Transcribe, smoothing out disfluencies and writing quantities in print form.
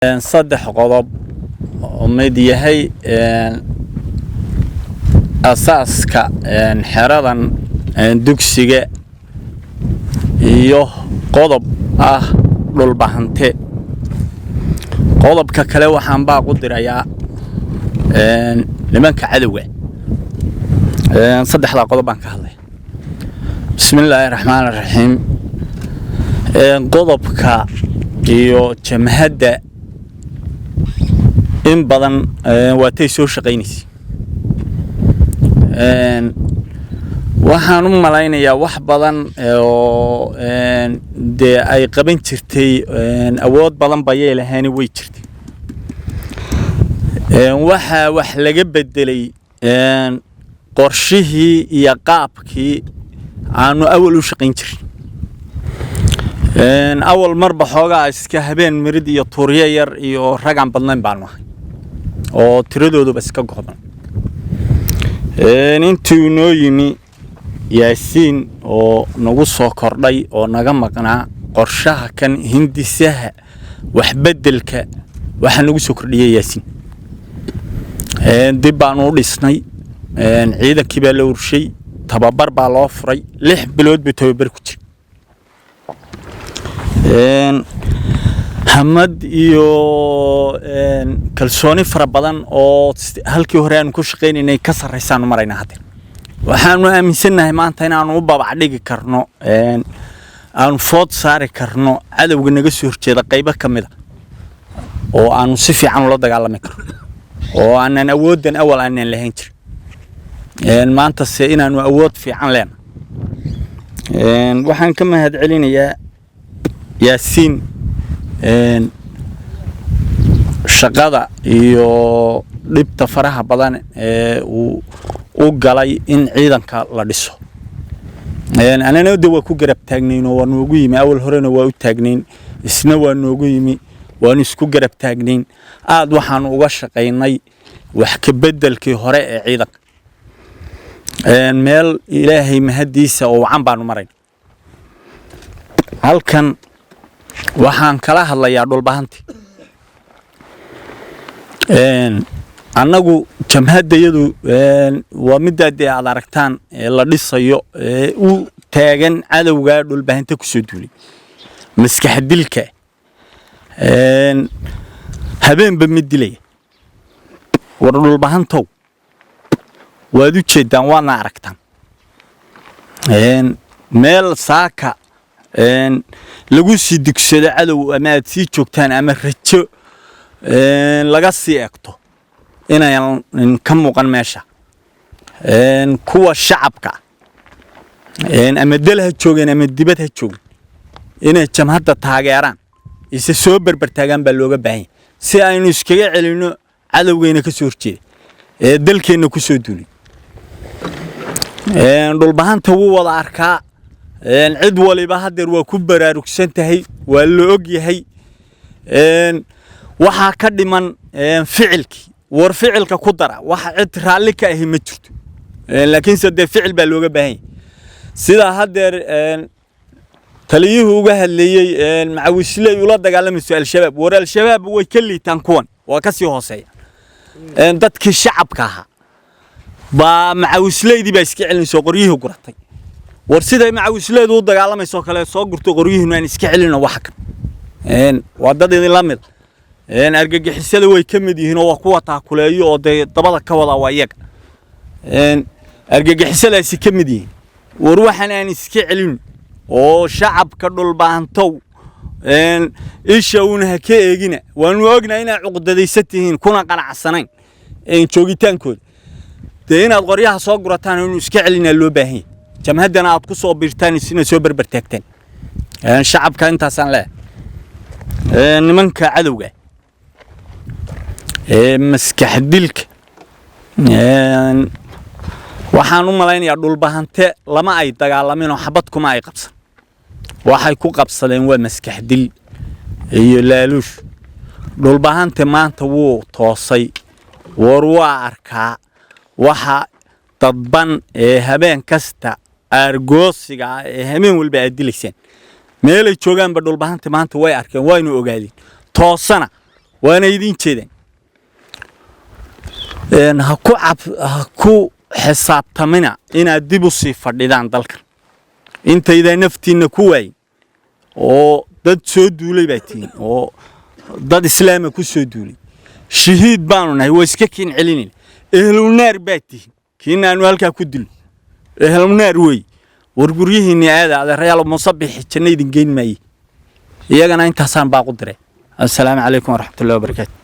صدح qodob mid yahay asaaska xeradan dugsiga iyo qodob ah dhul bahante qodobka kale waxaan baa ku dirayaa nimanka cadawga saddexda qodob baan ka hadlay bismillaahir rahmaanir rahiim qodobka iyo jamhadda in badan waatay soo shaqeynaysi waxaan u malaynayaa wax badan oo de ay qaban jirtay awood badan bayay lahayn way jirtay waxa wax laga bedelay qorshihii iyo qaabkii aanu awal u shaqeyn jiray أول مرة حاجة إسكهبين مريد يا طوريير يا رجع بدلنا بعنا أو تريدوا ده بس كجهبان أنتوا نويمي ياسين أو نقص كردي أو نجمع كنا قرشها كان هندي سه وحبدلك وحنقص كردي ياسين دي بانو لسناي عيدا كبير ورشي تبابر بالافري لح بلود بتوبركتي حمد iyo kalsooni fara badan oo halkii hore aan ku shaqeynay ka sareysaan marayna hadda waxaan aaminsanahay maanta in aan u babac dhigi karno aan food saari karno cadawga naga soo horjeeda qaybo kamid ah oo aan si fiican ula dagaalami karno oo aanan awoodan awal aan lahayn jirin maanta se inaanu awood fiican leenahay waxaan ka mahad celinayaa ياسين شقادة iyo dhibta faraha badan uu galay in ciidanka la dhiso anana waa ku garab taagnayn oo waan ugu yimi awal horena waa u taagnayn isna waan ugu yimi waan isku garab taagnayn aad waxaan uga shaqeynay wax ka bedelkii hore ee ciidanka meel ilaahay mahadiisa oo wacan baan maray halkan waxaan kala hadlayaa dhul bahanti annagu jamhadayadu waa midaad aad aragtaan la dhisayo u taagan cadawga dhul bahanta ku soo duulay maskax dilka habeenba mid dilay war dhul bahantow waad u jeedaan waana aragtaan meel saaka lagu sii digsado cadow ama aad sii joogtaan ama rajo laga sii eegto inaan ka muuqan meesha kuwa shacabka ama dal ha joogeen ama dibad ha joogeen inay jamhadda taageeraan isa soo barbartaagaan baa looga baahan yahay si aynu iskaga celino cadowgeena ka soo horjeeda dalkeena ku soo duulay dhul bahanta wuu wada arkaa cid waliba hadeer waa ku baraarugsan tahay waa la og yahay waxa ka dhiman ficilki war ficilka ku dara waxa cid raali ka ahi ma jirto laakiin sadde ficil baa looga baahan yahay sida hadeer taliyuhu uga hadlayay macawisley ula dagaalamayso al-shabaab war al-shabaab way ka liitaan kuwan waa ka sii hooseeya dadkii shacabka ahaa baa macawisleydii baa iska celinayso qoryihii guratay war siday macawisleedu u dagaalamayso kale soo gurto qoryihiina aan iska celino wax kan waa dad idin la mid argagixisada way ka mid yihiin oo kuwa taakuleeyo oo dabada ka wada waa iyaga argagixisadaasi ka mid yihiin war waxaan aan iska celin oo shacabka dhul baahantow isha una ka eegina waanu ognahay inay cuqdadaysantihiin kuna qanacsanayn joogitaankooda inaad qoryaha soo gurataan inuu iska celina loo baahan yahay jamhadana aad ku soo biirtaan isna soo barbartaagtaan shacabka intaasan leeyahay nimanka cadawga maskax dilka waxaan u malaynayaa dhul bahante lama ay dagaalamin oo xabad kuma ay qabsan waxay ku qabsadeen waa maskax dil iyo laaluush dhul bahante maanta wuu toosay war waa arkaa waxa dadban habeen kasta argoosiga habeen walba aad dilaysaan meelay joogaan ba dhul bahanta maanta way arkeen waynu ogaadeen toosana وانا يدين جيدين هكو حساب تمنع إن ديبو صفر لدان دالك انت إذا نفتين كوي oo dad soo duulay baatiin oo dad islaam ku soo duulay shahiid baanu nahay way iska kiin celinin ehlul naar baatiin kiinaanu halka ku dil ehlul naar way warguryihiin aada real musabbix jannadin geyn may iyagana intaasaan baa qudre assalaamu alaykum wa rahmatullahi wa barakatuh